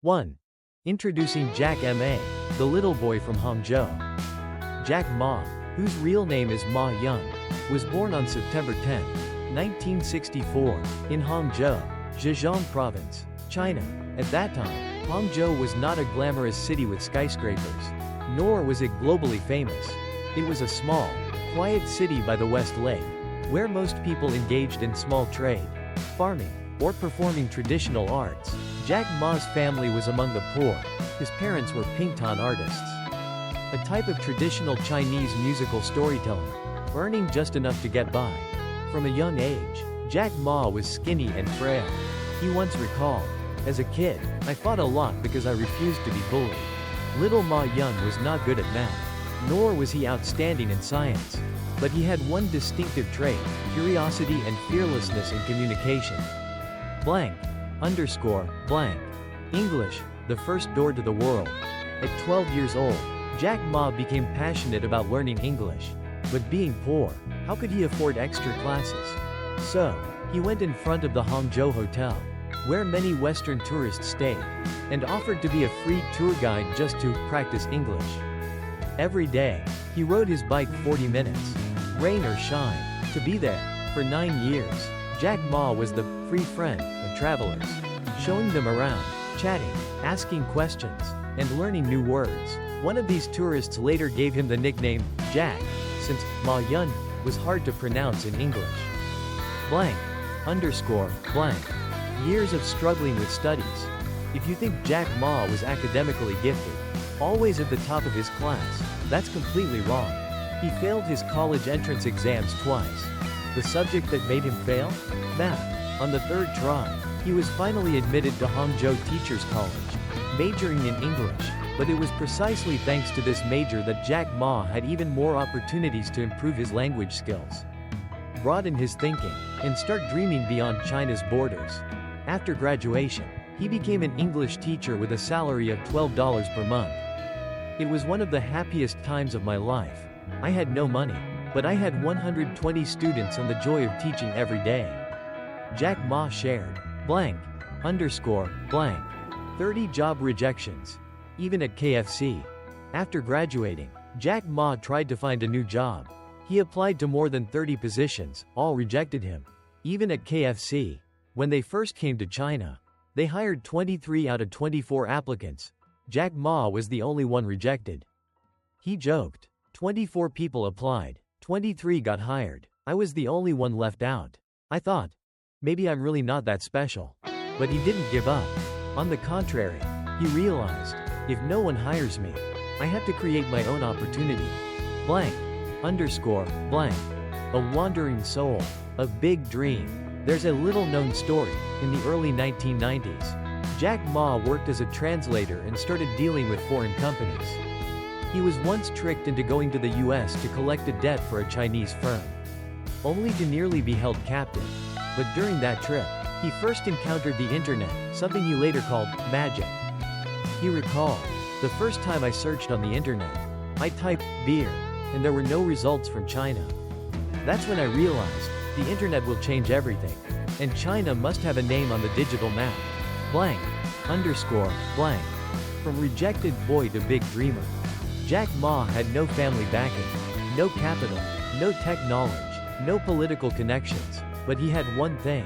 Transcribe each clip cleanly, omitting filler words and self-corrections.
1. Introducing Jack Ma, the little boy from Hangzhou. Jack Ma, whose real name is Ma Yun, was born on September 10, 1964, in Hangzhou, Zhejiang Province, China. At that time, Hangzhou was not a glamorous city with skyscrapers, nor was it globally famous. It was a small, quiet city by the West Lake, where most people engaged in small trade, farming, or performing traditional arts. Jack Ma's family was among the poor. His parents were Pingtan artists, a type of traditional Chinese musical storytelling, earning just enough to get by. From a young age, Jack Ma was skinny and frail. He once recalled, "As a kid, I fought a lot because I refused to be bullied." Little Ma Yun was not good at math, nor was he outstanding in science. But he had one distinctive trait: curiosity and fearlessness in communication. _blank. English, the first door to the world. At 12 years old, Jack Ma became passionate about learning English. But being poor, how could he afford extra classes? So, he went in front of the Hangzhou Hotel, where many Western tourists stayed, and offered to be a free tour guide just to practice English. Every day, he rode his bike 40 minutes, rain or shine, to be there. For 9 years, Jack Ma was the free friend of travelers, showing them around, chatting, asking questions, and learning new words. One of these tourists later gave him the nickname Jack, since Ma Yun was hard to pronounce in English. _blank. Years of struggling with studies. If you think Jack Ma was academically gifted, always at the top of his class, that's completely wrong. He failed his college entrance exams twice. The subject that made him fail? Math. On the third try, he was finally admitted to Hangzhou Teachers College, majoring in English. But it was precisely thanks to this major that Jack Ma had even more opportunities to improve his language skills, broaden his thinking, and start dreaming beyond China's borders. After graduation, he became an English teacher with a salary of $12 per month. "It was one of the happiest times of my life. I had no money, but I had 120 students and the joy of teaching every day." Jack Ma shared. _blank. 30 job rejections. Even at KFC. After graduating, Jack Ma tried to find a new job. He applied to more than 30 positions, all rejected him. Even at KFC, when they first came to China, they hired 23 out of 24 applicants. Jack Ma was the only one rejected. He joked, 24 people applied, 23 got hired. I was the only one left out. I thought, maybe I'm really not that special. But he didn't give up. On the contrary, he realized, if no one hires me, I have to create my own opportunity. _blank. A wandering soul. A big dream. There's a little-known story. In the early 1990s, Jack Ma worked as a translator and started dealing with foreign companies. He was once tricked into going to the US to collect a debt for a Chinese firm, only to nearly be held captive. But during that trip, he first encountered the internet, something he later called magic. He recalled, "The first time I searched on the internet, I typed beer, and there were no results from China. That's when I realized, the internet will change everything, and China must have a name on the digital map." _blank. From rejected boy to big dreamer. Jack Ma had no family backing, no capital, no tech knowledge, no political connections, but he had one thing: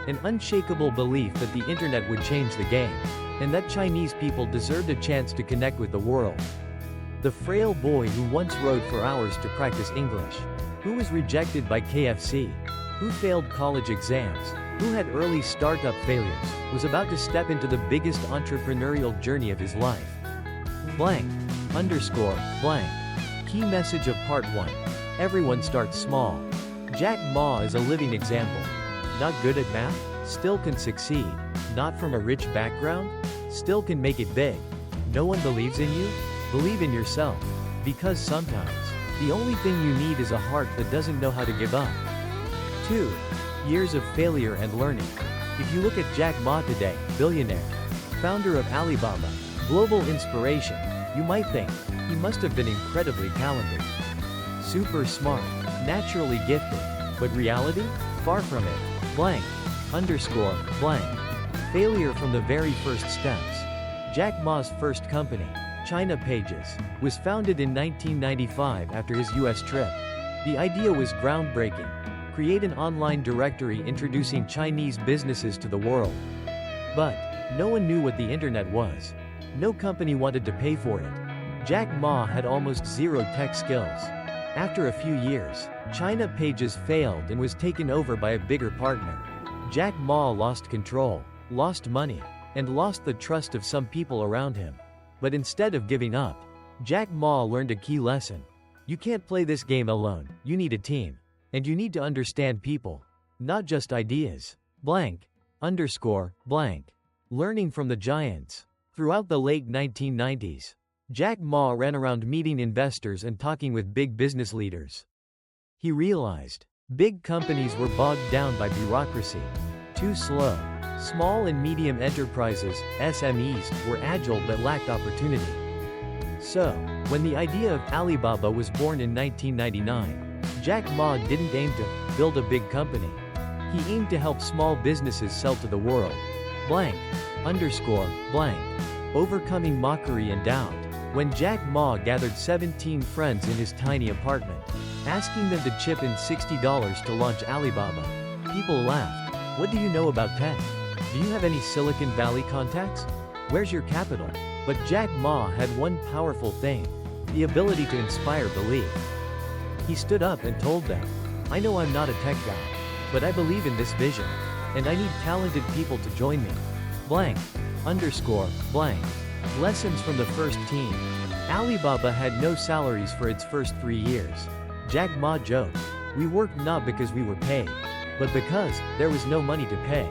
an unshakable belief that the internet would change the game, and that Chinese people deserved a chance to connect with the world. The frail boy who once rode for hours to practice English, who was rejected by KFC, who failed college exams, who had early startup failures, was about to step into the biggest entrepreneurial journey of his life. _blank. Key message of Part 1. Everyone starts small. Jack Ma is a living example. Not good at math? Still can succeed. Not from a rich background? Still can make it big. No one believes in you? Believe in yourself. Because sometimes, the only thing you need is a heart that doesn't know how to give up. 2. Years of failure and learning. If you look at Jack Ma today, billionaire, founder of Alibaba, global inspiration, you might think, he must have been incredibly talented. Super smart, naturally gifted. But reality? Far from it. _blank. Failure from the very first steps. Jack Ma's first company, China Pages, was founded in 1995 after his US trip. The idea was groundbreaking: create an online directory introducing Chinese businesses to the world. But no one knew what the internet was. No company wanted to pay for it. Jack Ma had almost zero tech skills. After a few years, China Pages failed and was taken over by a bigger partner. Jack Ma lost control, lost money, and lost the trust of some people around him. But instead of giving up, Jack Ma learned a key lesson. You can't play this game alone, you need a team. And you need to understand people, not just ideas. Blank. Underscore, blank. Learning from the giants. Throughout the late 1990s, Jack Ma ran around meeting investors and talking with big business leaders. He realized big companies were bogged down by bureaucracy, too slow. Small and medium enterprises, SMEs, were agile but lacked opportunity. So, when the idea of Alibaba was born in 1999, Jack Ma didn't aim to build a big company. He aimed to help small businesses sell to the world. Blank. Underscore, blank. Overcoming mockery and doubt. When Jack Ma gathered 17 friends in his tiny apartment, asking them to chip in $60 to launch Alibaba, people laughed. What do you know about tech? Do you have any Silicon Valley contacts? Where's your capital? But Jack Ma had one powerful thing: the ability to inspire belief. He stood up and told them, I know I'm not a tech guy, but I believe in this vision, and I need talented people to join me. Blank. Underscore, blank. Lessons from the first team. Alibaba had no salaries for its first 3 years. Jack Ma joked, we worked not because we were paid, but because there was no money to pay.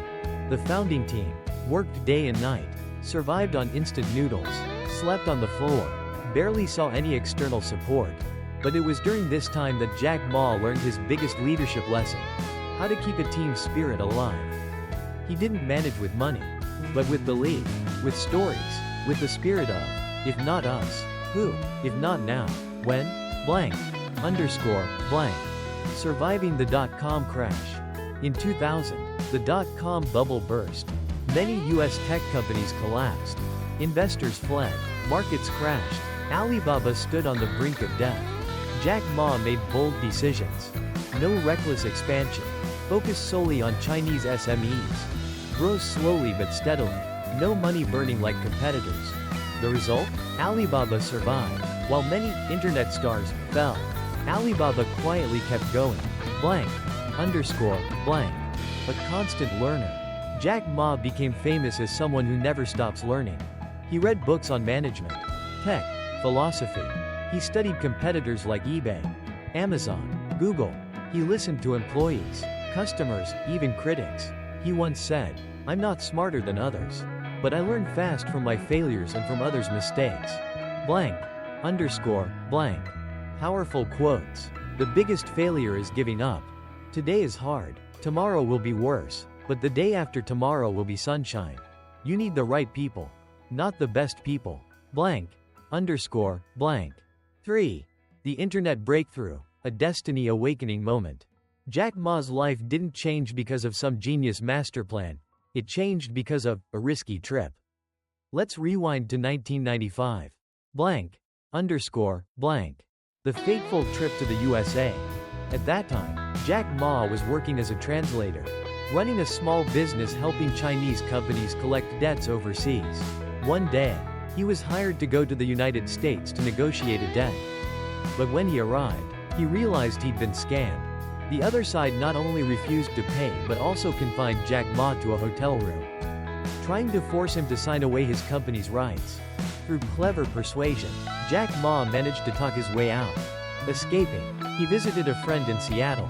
The founding team worked day and night, survived on instant noodles, slept on the floor, barely saw any external support. But it was during this time that Jack Ma learned his biggest leadership lesson: how to keep a team spirit alive. He didn't manage with money, but with belief, with stories, with the spirit of, if not us, who, if not now, when? Blank. Underscore, blank. Surviving the dot-com crash. In 2000, the dot-com bubble burst. Many US tech companies collapsed. Investors fled. Markets crashed. Alibaba stood on the brink of death. Jack Ma made bold decisions. No reckless expansion. Focus solely on Chinese SMEs. Grow slowly but steadily. No money burning like competitors. The result? Alibaba survived. While many internet stars fell, Alibaba quietly kept going. Blank. Underscore, blank. A constant learner. Jack Ma became famous as someone who never stops learning. He read books on management, tech, philosophy. He studied competitors like eBay, Amazon, Google. He listened to employees, customers, even critics. He once said, I'm not smarter than others, but I learn fast from my failures and from others' mistakes. Blank. Underscore, blank. Powerful quotes. The biggest failure is giving up. Today is hard, tomorrow will be worse, but the day after tomorrow will be sunshine. You need the right people, not the best people. Blank. Underscore, blank. 3. The Internet Breakthrough, a destiny awakening moment. Jack Ma's life didn't change because of some genius master plan. It changed because of a risky trip. Let's rewind to 1995. Blank. Underscore, blank. The fateful trip to the USA. At that time, Jack Ma was working as a translator, running a small business helping Chinese companies collect debts overseas. One day, he was hired to go to the United States to negotiate a debt. But when he arrived, he realized he'd been scammed. The other side not only refused to pay but also confined Jack Ma to a hotel room, trying to force him to sign away his company's rights. Through clever persuasion, Jack Ma managed to talk his way out. Escaping, he visited a friend in Seattle,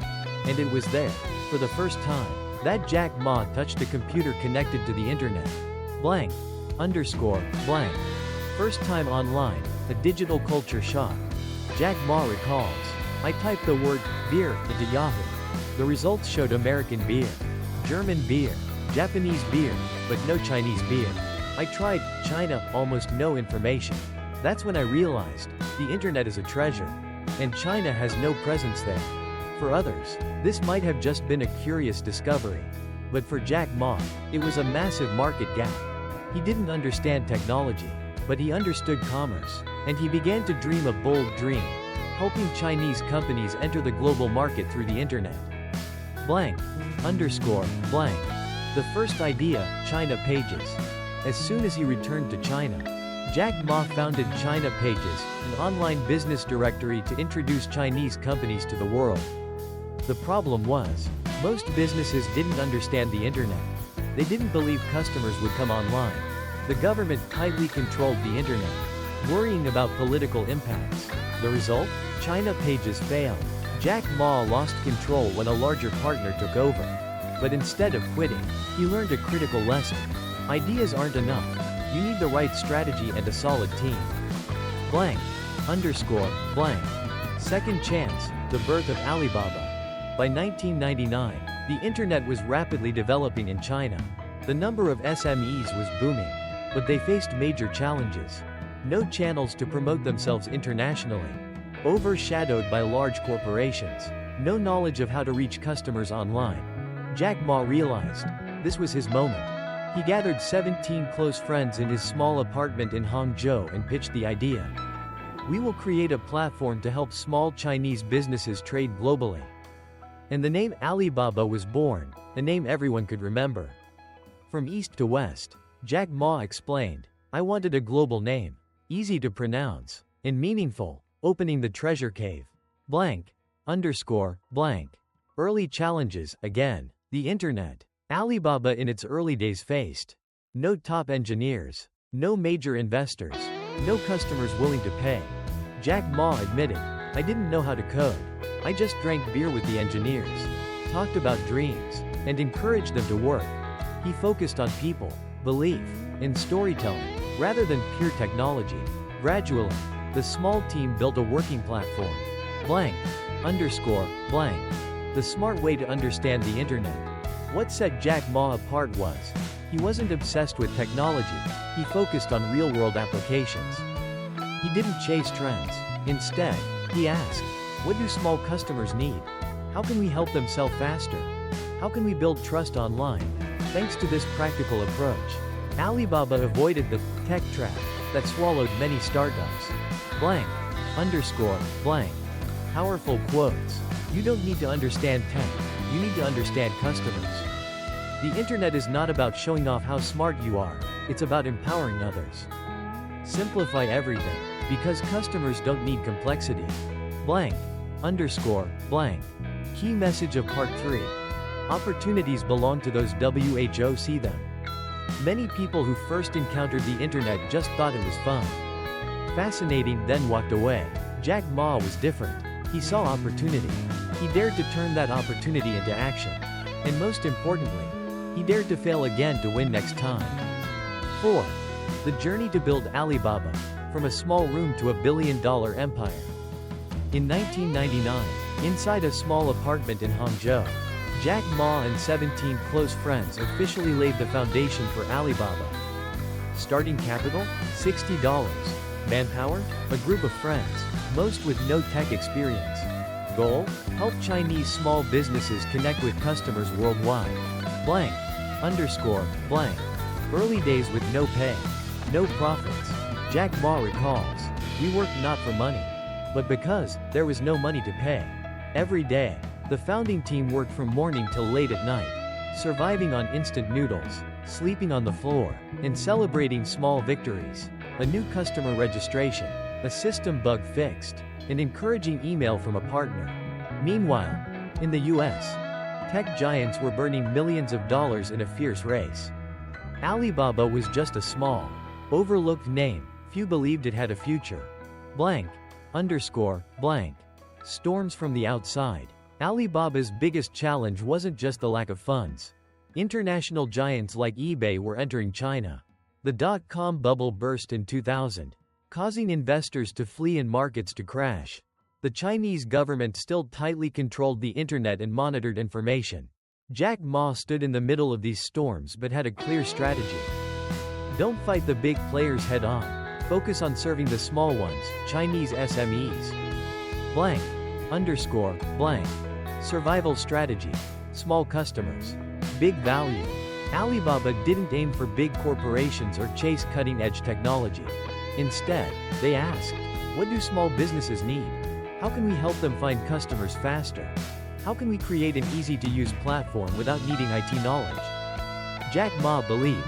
and it was there, for the first time, that Jack Ma touched a computer connected to the internet. Blank. Underscore, blank. First time online, a digital culture shock. Jack Ma recalls, I typed the word beer into Yahoo. The results showed American beer, German beer, Japanese beer, but no Chinese beer. I tried China, almost no information. That's when I realized, the internet is a treasure, and China has no presence there. For others, this might have just been a curious discovery. But for Jack Ma, it was a massive market gap. He didn't understand technology, but he understood commerce, and he began to dream a bold dream, helping Chinese companies enter the global market through the internet. Blank, underscore, blank. The first idea, China Pages. As soon as he returned to China, Jack Ma founded China Pages, an online business directory to introduce Chinese companies to the world. The problem was, most businesses didn't understand the internet. They didn't believe customers would come online. The government tightly controlled the internet, worrying about political impacts. The result? China Pages failed. Jack Ma lost control when a larger partner took over. But instead of quitting, he learned a critical lesson. Ideas aren't enough. You need the right strategy and a solid team. Blank, underscore, blank. Second chance, the birth of Alibaba. By 1999, the internet was rapidly developing in China. The number of SMEs was booming, but they faced major challenges. No channels to promote themselves internationally. Overshadowed by large corporations. No knowledge of how to reach customers online. Jack Ma realized this was his moment. He gathered 17 close friends in his small apartment in Hangzhou and pitched the idea. We will create a platform to help small Chinese businesses trade globally. And the name Alibaba was born, a name everyone could remember. From east to west, Jack Ma explained, I wanted a global name, easy to pronounce, and meaningful, opening the treasure cave. Blank, underscore, blank. Early challenges, again, the internet. Alibaba in its early days faced no top engineers, no major investors, no customers willing to pay. Jack Ma admitted, I didn't know how to code. I just drank beer with the engineers, talked about dreams, and encouraged them to work. He focused on people, belief, and storytelling, rather than pure technology. Gradually, the small team built a working platform. Blank, underscore, blank. The smart way to understand the internet. What set Jack Ma apart was, he wasn't obsessed with technology, he focused on real-world applications. He didn't chase trends. Instead, he asked, what do small customers need? How can we help them sell faster? How can we build trust online? Thanks to this practical approach, Alibaba avoided the tech trap that swallowed many startups. Blank, underscore, blank. Powerful quotes. You don't need to understand tech, you need to understand customers. The internet is not about showing off how smart you are, it's about empowering others. Simplify everything, because customers don't need complexity. Blank, underscore, blank. Key message of part 3. Opportunities belong to those who see them. Many people who first encountered the internet just thought it was fun. Fascinating, then walked away. Jack Ma was different. He saw opportunity. He dared to turn that opportunity into action. And most importantly, he dared to fail again to win next time. 4. The journey to build Alibaba, from a small room to a billion-dollar empire. In 1999, inside a small apartment in Hangzhou, Jack Ma and 17 close friends officially laid the foundation for Alibaba. Starting capital? $60. Manpower? A group of friends, most with no tech experience. Goal? Help Chinese small businesses connect with customers worldwide. Blank, underscore, blank. Early days with no pay, no profits. Jack Ma recalls, we worked not for money, but because there was no money to pay. Every day, the founding team worked from morning till late at night, surviving on instant noodles, sleeping on the floor, and celebrating small victories. A new customer registration, a system bug fixed, an encouraging email from a partner. Meanwhile, in the US, tech giants were burning millions of dollars in a fierce race. Alibaba was just a small, overlooked name, few believed it had a future. Blank, underscore, blank. Storms from the outside. Alibaba's biggest challenge wasn't just the lack of funds. International giants like eBay were entering China. The dot-com bubble burst in 2000, causing investors to flee and markets to crash. The Chinese government still tightly controlled the internet and monitored information. Jack Ma stood in the middle of these storms but had a clear strategy. Don't fight the big players head-on. Focus on serving the small ones, Chinese SMEs. Blank, underscore, blank. Survival strategy. Small customers. Big value. Alibaba didn't aim for big corporations or chase cutting-edge technology. Instead, they asked, what do small businesses need? How can we help them find customers faster? How can we create an easy-to-use platform without needing IT knowledge? Jack Ma believed,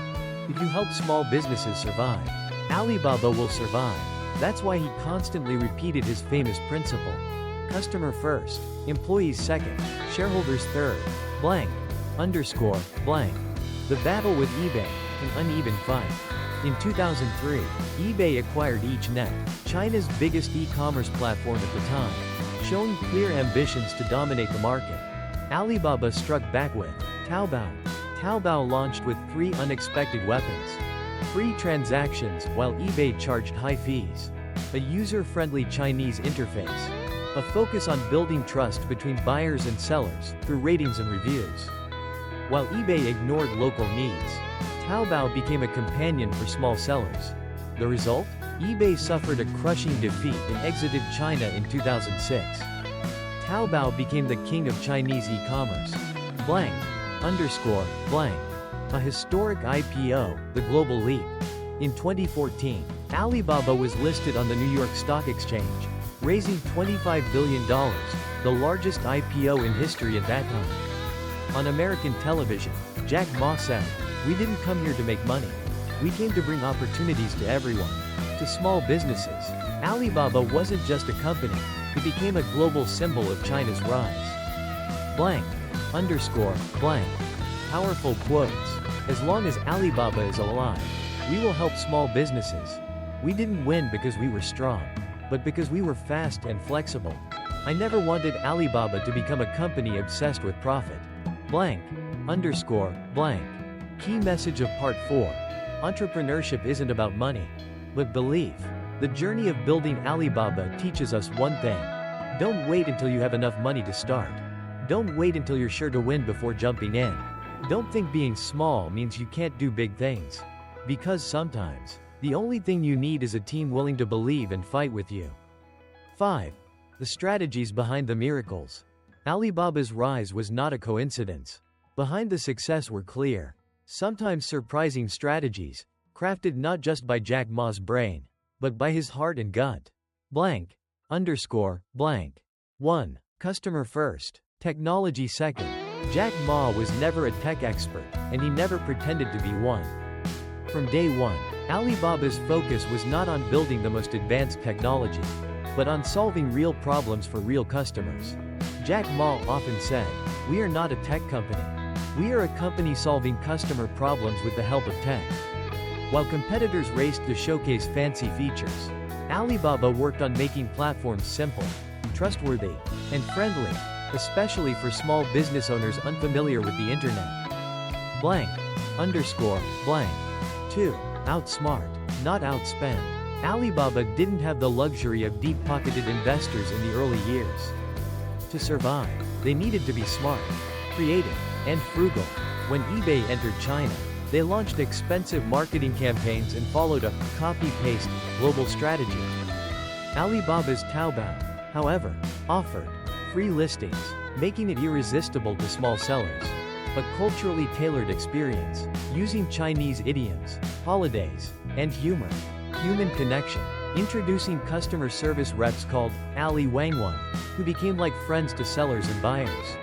if you help small businesses survive, Alibaba will survive. That's why he constantly repeated his famous principle. Customer first, employees second, shareholders third, blank, underscore, blank. The battle with eBay, an uneven fight. In 2003, eBay acquired EachNet, China's biggest e-commerce platform at the time, showing clear ambitions to dominate the market. Alibaba struck back with Taobao. Taobao launched with 3 unexpected weapons. Free transactions, while eBay charged high fees. A user-friendly Chinese interface. A focus on building trust between buyers and sellers, through ratings and reviews. While eBay ignored local needs, Taobao became a companion for small sellers. The result? eBay suffered a crushing defeat and exited China in 2006. Taobao became the king of Chinese e-commerce. Blank, underscore, blank. A historic IPO, the global leap. In 2014, Alibaba was listed on the New York Stock Exchange, raising $25 billion, the largest IPO in history at that time. On American television, Jack Ma said, "We didn't come here to make money. We came to bring opportunities to everyone." To small businesses, Alibaba wasn't just a company, it became a global symbol of China's rise. Blank, underscore, blank. Powerful quotes. As long as Alibaba is alive, we will help small businesses. We didn't win because we were strong, but because we were fast and flexible. I never wanted Alibaba to become a company obsessed with profit. Blank, underscore, blank. Key message of Part 4. Entrepreneurship isn't about money, but belief. The journey of building Alibaba teaches us one thing. Don't wait until you have enough money to start. Don't wait until you're sure to win before jumping in. Don't think being small means you can't do big things. Because sometimes, the only thing you need is a team willing to believe and fight with you. 5. The strategies behind the miracles. Alibaba's rise was not a coincidence. Behind the success were clear, sometimes surprising strategies, crafted not just by Jack Ma's brain, but by his heart and gut. Blank, underscore, blank. 1. Customer first, technology second. Jack Ma was never a tech expert, and he never pretended to be one. From day one, Alibaba's focus was not on building the most advanced technology, but on solving real problems for real customers. Jack Ma often said, "We are not a tech company. We are a company solving customer problems with the help of tech." While competitors raced to showcase fancy features, Alibaba worked on making platforms simple, trustworthy, and friendly, especially for small business owners unfamiliar with the internet. Blank, underscore, blank. 2. Outsmart, not outspend. Alibaba didn't have the luxury of deep-pocketed investors in the early years. To survive, they needed to be smart, creative, and frugal. When eBay entered China, they launched expensive marketing campaigns and followed a copy-paste global strategy. Alibaba's Taobao, however, offered free listings, making it irresistible to small sellers. A culturally tailored experience, using Chinese idioms, holidays, and humor. Human connection. Introducing customer service reps called Ali Wangwan, who became like friends to sellers and buyers.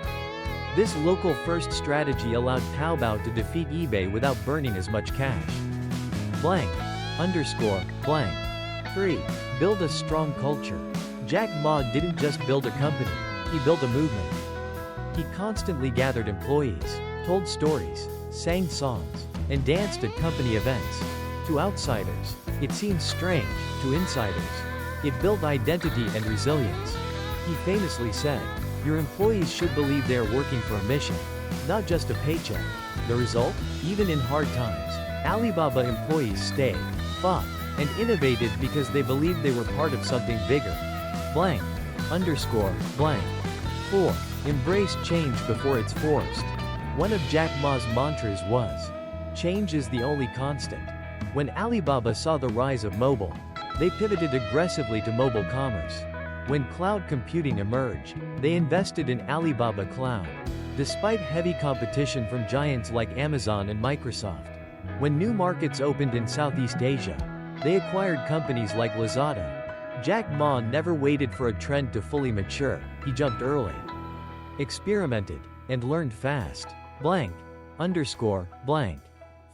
This local-first strategy allowed Taobao to defeat eBay without burning as much cash. Blank, underscore, blank. 3. Build a strong culture. Jack Ma didn't just build a company, he built a movement. He constantly gathered employees, told stories, sang songs, and danced at company events. To outsiders, it seemed strange. To insiders, it built identity and resilience. He famously said, "Your employees should believe they are working for a mission, not just a paycheck." The result? Even in hard times, Alibaba employees stayed, fought, and innovated because they believed they were part of something bigger. Blank, underscore, blank. 4. Embrace change before it's forced. One of Jack Ma's mantras was, "Change is the only constant." When Alibaba saw the rise of mobile, they pivoted aggressively to mobile commerce. When cloud computing emerged, they invested in Alibaba Cloud. despite heavy competition from giants like Amazon and Microsoft. When new markets opened in Southeast Asia, they acquired companies like Lazada. Jack Ma never waited for a trend to fully mature, he jumped early, experimented, and learned fast. Blank. Underscore, blank.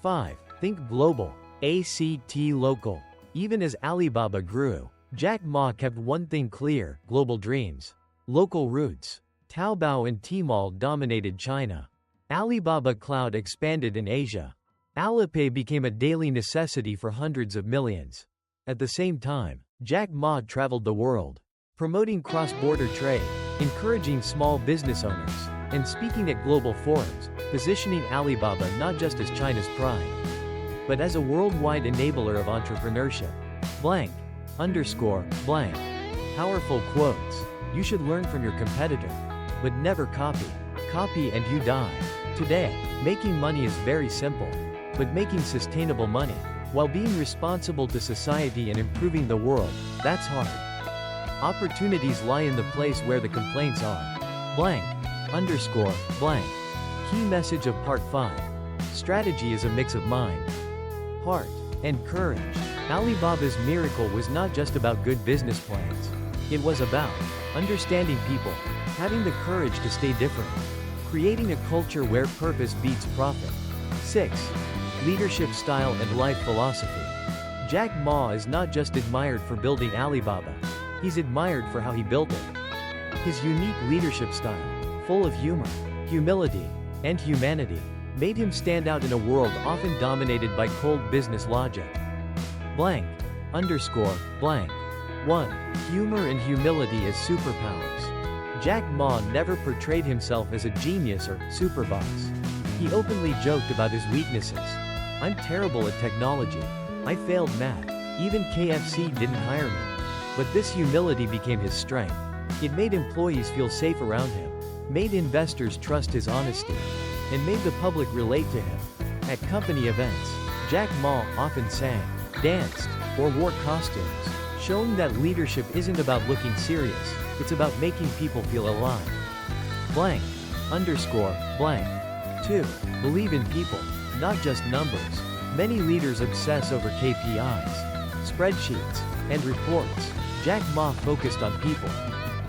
5. Think global. ACT local. Even as Alibaba grew, Jack Ma kept one thing clear: global dreams. Local roots. Taobao and Tmall dominated China. Alibaba Cloud expanded in Asia. Alipay became a daily necessity for hundreds of millions. At the same time, Jack Ma traveled the world, promoting cross-border trade, encouraging small business owners, and speaking at global forums, positioning Alibaba not just as China's pride, but as a worldwide enabler of entrepreneurship. Blank. Underscore, blank. Powerful quotes. You should learn from your competitor, but never copy. Copy and you die. Today, making money is very simple, but making sustainable money, while being responsible to society and improving the world, that's hard. Opportunities lie in the place where the complaints are. Blank. Underscore, blank. Key message of Part 5. Strategy is a mix of mind, heart, and courage. Alibaba's miracle was not just about good business plans. It was about understanding people, having the courage to stay different, creating a culture where purpose beats profit. 6. Leadership style and life philosophy. Jack Ma is not just admired for building Alibaba, he's admired for how he built it. His unique leadership style, full of humor, humility, and humanity, made him stand out in a world often dominated by cold business logic. Blank. Underscore, blank. 1. Humor and humility as superpowers. Jack Ma never portrayed himself as a genius or superboss. He openly joked about his weaknesses. I'm terrible at technology. I failed math. Even KFC didn't hire me. But this humility became his strength. It made employees feel safe around him, made investors trust his honesty, and made the public relate to him. At company events, Jack Ma often sang, danced, or wore costumes, showing that leadership isn't about looking serious, it's about making people feel alive. Blank. Underscore, blank. 2. Believe in people, not just numbers. Many leaders obsess over KPIs, spreadsheets, and reports. Jack Ma focused on people.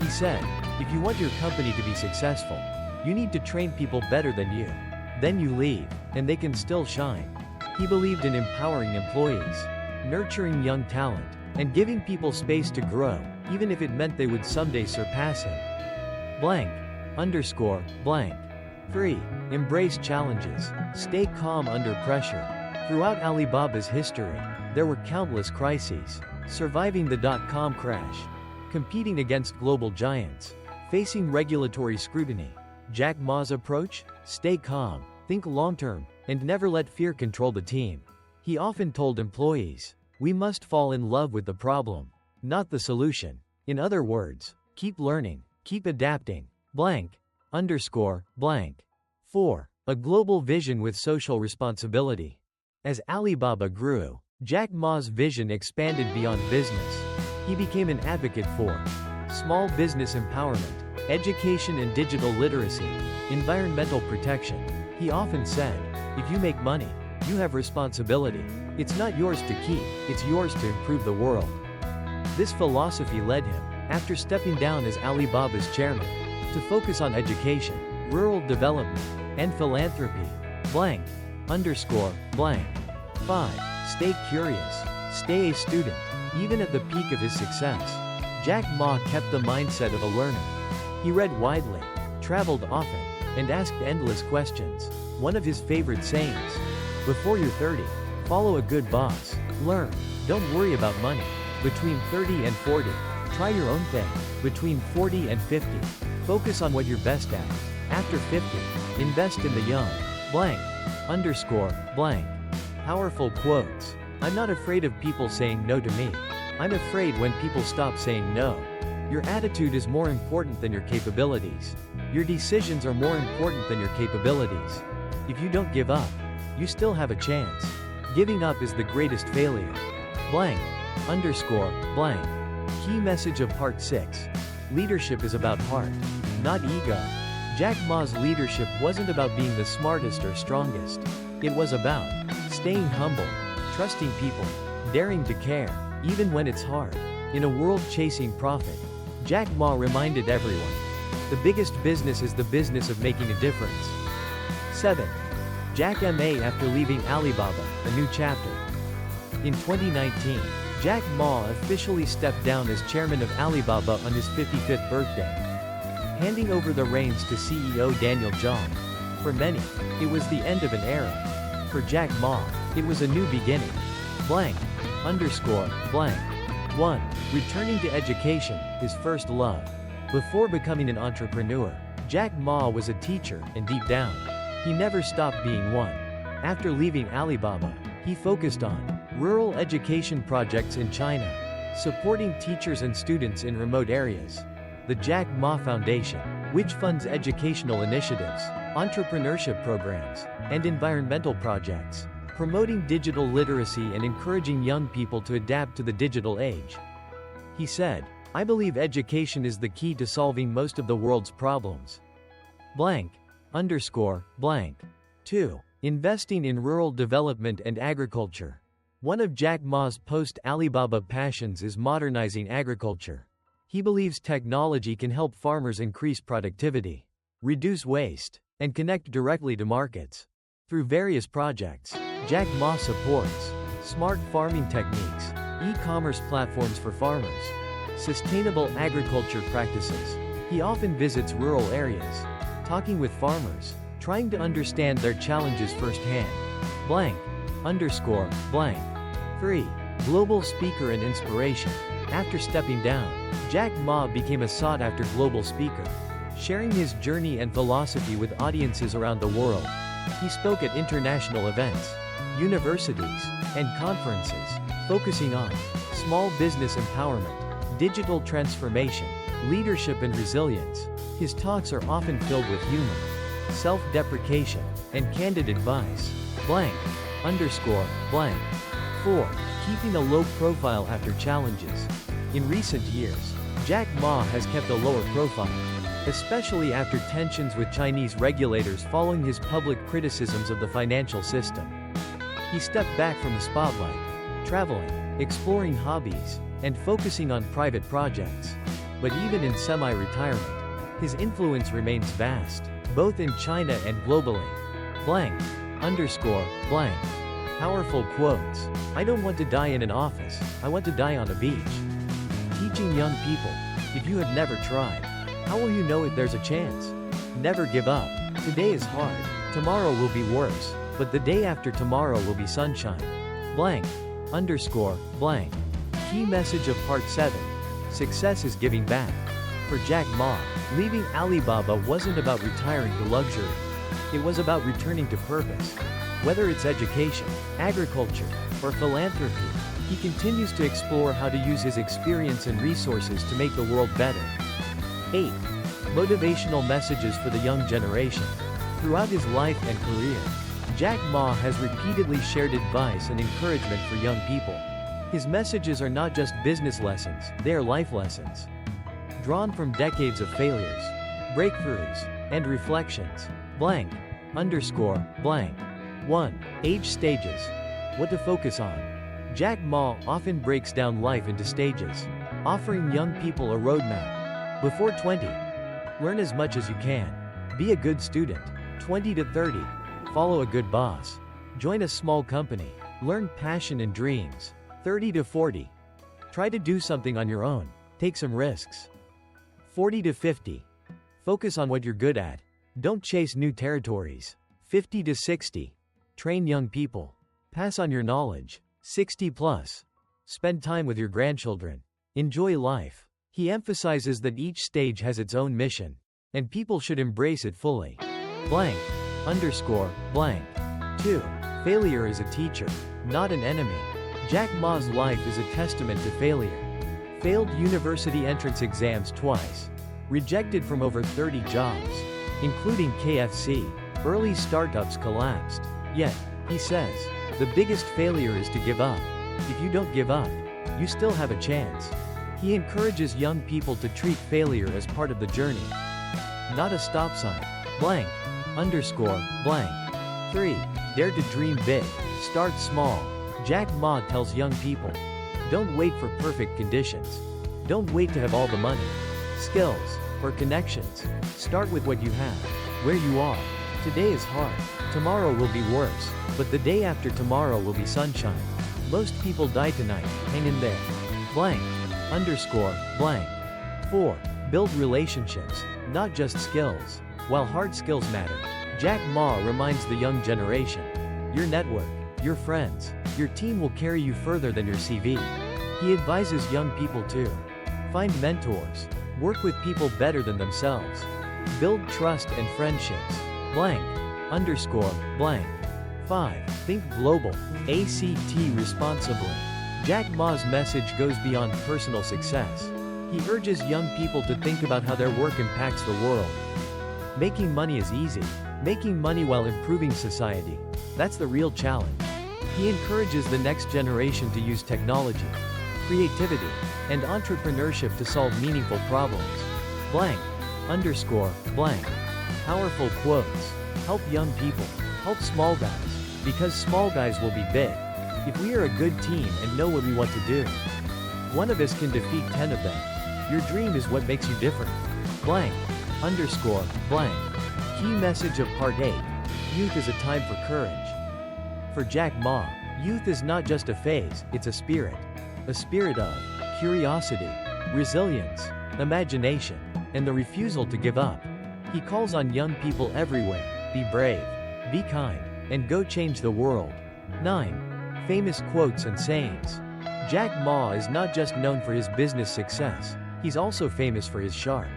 He said, if you want your company to be successful, you need to train people better than you. Then you leave, and they can still shine. He believed in empowering employees, nurturing young talent, and giving people space to grow, even if it meant they would someday surpass him. Blank. Underscore, blank. 3. Embrace challenges. Stay calm under pressure. Throughout Alibaba's history, there were countless crises. Surviving the dot-com crash, competing against global giants, facing regulatory scrutiny. Jack Ma's approach? Stay calm, think long-term, and never let fear control the team. He often told employees, we must fall in love with the problem, not the solution. In other words, keep learning, keep adapting. Blank. Underscore, blank. 4. A global vision with social responsibility. As Alibaba grew, Jack Ma's vision expanded beyond business. He became an advocate for small business empowerment, education and digital literacy, environmental protection. He often said, if you make money, you have responsibility. It's not yours to keep, it's yours to improve the world. This philosophy led him, after stepping down as Alibaba's chairman, to focus on education, rural development, and philanthropy. Blank. Underscore, blank. 5. Stay curious. Stay a student. Even at the peak of his success, Jack Ma kept the mindset of a learner. He read widely, traveled often, and asked endless questions. One of his favorite sayings, before you're 30, follow a good boss. Learn. Don't worry about money. Between 30 and 40, try your own thing. Between 40 and 50, focus on what you're best at. After 50, invest in the young. Blank. Underscore, blank. Powerful quotes. I'm not afraid of people saying no to me. I'm afraid when people stop saying no. Your attitude is more important than your capabilities. Your decisions are more important than your capabilities. If you don't give up, you still have a chance. Giving up is the greatest failure. Blank. Underscore, blank. Key message of Part 6. Leadership is about heart, not ego. Jack Ma's leadership wasn't about being the smartest or strongest. It was about staying humble, trusting people, daring to care, even when it's hard. In a world chasing profit, Jack Ma reminded everyone, the biggest business is the business of making a difference. 7. Jack Ma after leaving Alibaba, a new chapter. In 2019, Jack Ma officially stepped down as chairman of Alibaba on his 55th birthday, handing over the reins to CEO Daniel Zhang. For many, it was the end of an era. For Jack Ma, it was a new beginning. Blank. Underscore. Blank. 1. Returning to education, his first love. Before becoming an entrepreneur, Jack Ma was a teacher, and deep down, he never stopped being one. After leaving Alibaba, he focused on rural education projects in China, supporting teachers and students in remote areas. The Jack Ma Foundation, which funds educational initiatives, entrepreneurship programs, and environmental projects, promoting digital literacy and encouraging young people to adapt to the digital age. He said, "I believe education is the key to solving most of the world's problems." Blank. Underscore. Blank. 2. Investing in rural development and agriculture. One of Jack Ma's post-Alibaba passions is modernizing agriculture. He believes technology can help farmers increase productivity, reduce waste, and connect directly to markets. Through various projects, Jack Ma supports smart farming techniques, e-commerce platforms for farmers, sustainable agriculture practices. He often visits rural areas, talking with farmers, trying to understand their challenges firsthand. Blank. Underscore. Blank. 3. Global speaker and inspiration. After stepping down, Jack Ma became a sought-after global speaker, sharing his journey and philosophy with audiences around the world. He spoke at international events, universities, and conferences, focusing on small business empowerment, digital transformation, leadership and resilience. His talks are often filled with humor, self-deprecation, and candid advice. Blank. Underscore. Blank. 4. Keeping a low profile after challenges. In recent years, Jack Ma has kept a lower profile, especially after tensions with Chinese regulators following his public criticisms of the financial system. He stepped back from the spotlight, traveling, exploring hobbies, and focusing on private projects. But even in semi-retirement, his influence remains vast, both in China and globally. Blank. Underscore. Blank. Powerful quotes. I don't want to die in an office, I want to die on a beach. Teaching young people, if you have never tried, how will you know if there's a chance? Never give up. Today is hard, tomorrow will be worse, but the day after tomorrow will be sunshine. Blank. Underscore. Blank. Key message of Part 7. Success is giving back. For Jack Ma, leaving Alibaba wasn't about retiring to luxury. It was about returning to purpose. Whether it's education, agriculture, or philanthropy, he continues to explore how to use his experience and resources to make the world better. 8. Motivational messages for the young generation. Throughout his life and career, Jack Ma has repeatedly shared advice and encouragement for young people. His messages are not just business lessons, they are life lessons, drawn from decades of failures, breakthroughs, and reflections. Blank. Underscore. Blank. 1. Age stages. What to focus on. Jack Ma often breaks down life into stages, offering young people a roadmap. Before 20, learn as much as you can. Be a good student. 20 to 30, follow a good boss. Join a small company. Learn passion and dreams. 30 to 40, try to do something on your own. Take some risks. 40 to 50, focus on what you're good at. Don't chase new territories. 50 to 60, train young people. Pass on your knowledge. 60 plus, spend time with your grandchildren. Enjoy life. He emphasizes that each stage has its own mission, and people should embrace it fully. Blank. Underscore. Blank. 2. Failure is a teacher, not an enemy. Jack Ma's life is a testament to failure. Failed university entrance exams twice. Rejected from over 30 jobs, including KFC. Early startups collapsed. Yet, he says, the biggest failure is to give up. If you don't give up, you still have a chance. He encourages young people to treat failure as part of the journey, not a stop sign. blank, underscore, blank. 3. Dare to dream big. Start small. Jack Ma tells young people, don't wait for perfect conditions. Don't wait to have all the money, skills, or connections. Start with what you have, where you are. Today is hard. Tomorrow will be worse, but the day after tomorrow will be sunshine. Most people die tonight. Hang in there. Blank, underscore, blank. 4. Build relationships, not just skills. While hard skills matter, Jack Ma reminds the young generation, your network, your friends, your team will carry you further than your CV. He advises young people to find mentors, work with people better than themselves, build trust and friendships. Blank, underscore, blank. 5. Think global, ACT responsibly. Jack Ma's message goes beyond personal success. He urges young people to think about how their work impacts the world. Making money is easy. Making money while improving society, that's the real challenge. He encourages the next generation to use technology, creativity, and entrepreneurship to solve meaningful problems. Blank, underscore, blank. Powerful quotes. Help young people. Help small guys. Because small guys will be big. If we are a good team and know what we want to do, one of us can defeat 10 of them. Your dream is what makes you different. Blank, underscore, blank. Key message of Part 8. Youth is a time for courage. For Jack Ma, youth is not just a phase, it's a spirit. A spirit of curiosity, resilience, imagination, and the refusal to give up. He calls on young people everywhere, be brave, be kind, and go change the world. 9. Famous quotes and sayings. Jack Ma is not just known for his business success, he's also famous for his sharp,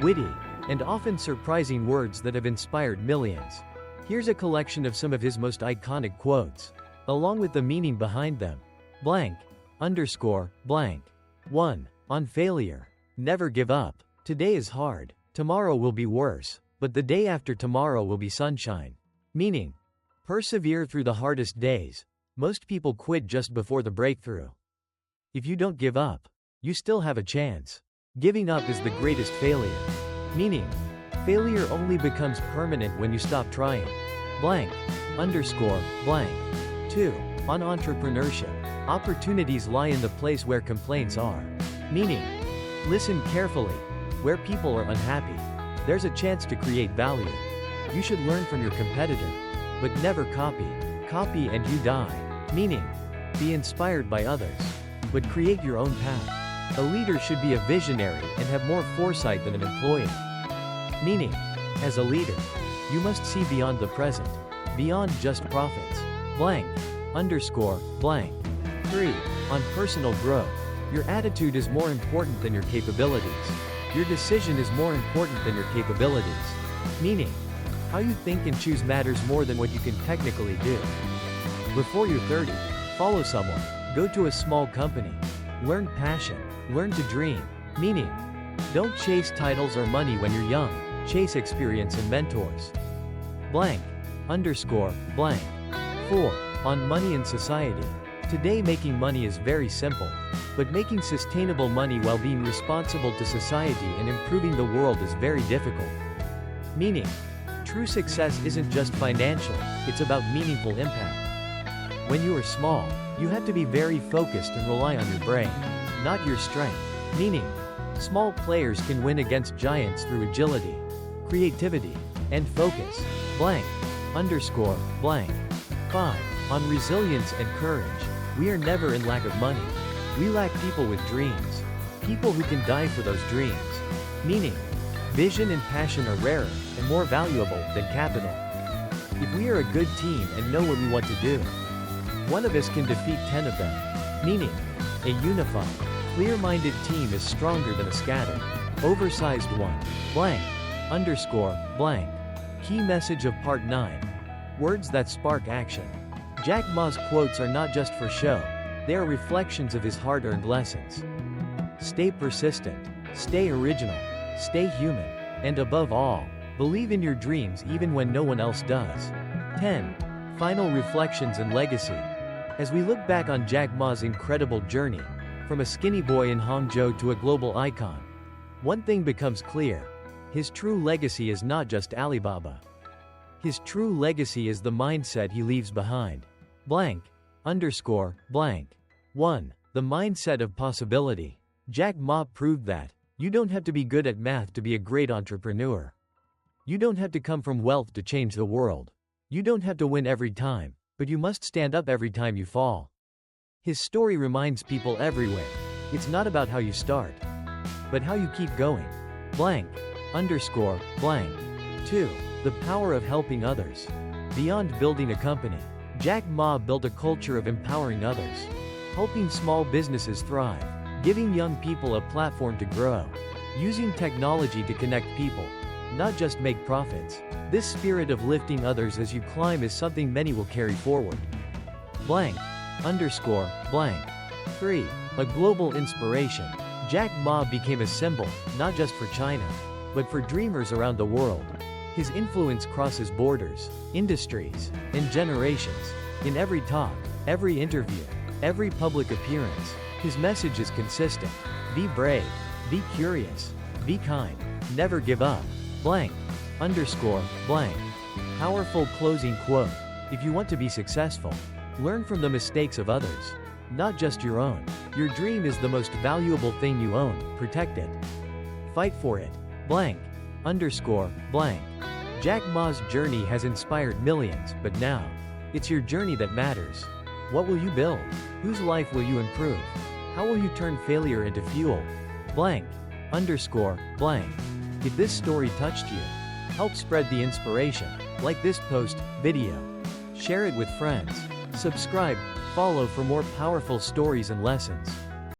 witty, and often surprising words that have inspired millions. Here's a collection of some of his most iconic quotes, along with the meaning behind them. Blank, underscore, blank. 1. On failure. Never give up. Today is hard. Tomorrow will be worse, but the day after tomorrow will be sunshine. Meaning, persevere through the hardest days. Most people quit just before the breakthrough. If you don't give up, you still have a chance. Giving up is the greatest failure. Meaning, failure only becomes permanent when you stop trying. Blank, underscore, blank. 2. On entrepreneurship. Opportunities lie in the place where complaints are. Meaning, listen carefully. Where people are unhappy, there's a chance to create value. You should learn from your competitor, but never copy. Copy and you die. Meaning, be inspired by others, but create your own path. A leader should be a visionary and have more foresight than an employee. Meaning, as a leader, you must see beyond the present, beyond just profits. Blank, underscore, blank. 3. On personal growth. Your attitude is more important than your capabilities. Your decision is more important than your capabilities. Meaning, how you think and choose matters more than what you can technically do. Before you're 30, follow someone. Go to a small company. Learn passion. Learn to dream. Meaning, don't chase titles or money when you're young. Chase experience and mentors. Blank, underscore, blank. 4. On money and society. Today making money is very simple, but making sustainable money while being responsible to society and improving the world is very difficult. Meaning, true success isn't just financial, it's about meaningful impact. When you are small, you have to be very focused and rely on your brain, not your strength. Meaning, small players can win against giants through agility, creativity, and focus. Blank, underscore, blank. 5. On resilience and courage. We are never in lack of money. We lack people with dreams. People who can die for those dreams. Meaning, vision and passion are rarer and more valuable than capital. If we are a good team and know what we want to do, one of us can defeat 10 of them. Meaning, a unified, clear-minded team is stronger than a scattered, oversized one. Blank, underscore, blank. Key message of Part 9. Words that spark action. Jack Ma's quotes are not just for show, they are reflections of his hard-earned lessons. Stay persistent, stay original, stay human, and above all, believe in your dreams even when no one else does. 10. Final reflections and legacy. As we look back on Jack Ma's incredible journey, from a skinny boy in Hangzhou to a global icon, one thing becomes clear. His true legacy is not just Alibaba. His true legacy is the mindset he leaves behind. Blank. Underscore. Blank. 1. The mindset of possibility. Jack Ma proved that you don't have to be good at math to be a great entrepreneur. You don't have to come from wealth to change the world. You don't have to win every time, but you must stand up every time you fall. His story reminds people everywhere. It's not about how you start, but how you keep going. Blank. Underscore. Blank. 2. The power of helping others. Beyond building a company, Jack Ma built a culture of empowering others, helping small businesses thrive, giving young people a platform to grow, using technology to connect people, not just make profits. This spirit of lifting others as you climb is something many will carry forward. Blank. Underscore. Blank. 3. A global inspiration. Jack Ma became a symbol, not just for China, but for dreamers around the world. His influence crosses borders, industries, and generations. In every talk, every interview, every public appearance, his message is consistent. Be brave, be curious, be kind, never give up. Blank. Underscore. Blank. Powerful closing quote. If you want to be successful, learn from the mistakes of others, not just your own. Your dream is the most valuable thing you own. Protect it. Fight for it. Blank. Underscore. Blank. Jack Ma's journey has inspired millions, but now, it's your journey that matters. What will you build? Whose life will you improve? How will you turn failure into fuel? Blank. Underscore. Blank. If this story touched you, help spread the inspiration. Like this post, video. Share it with friends. Subscribe, follow for more powerful stories and lessons.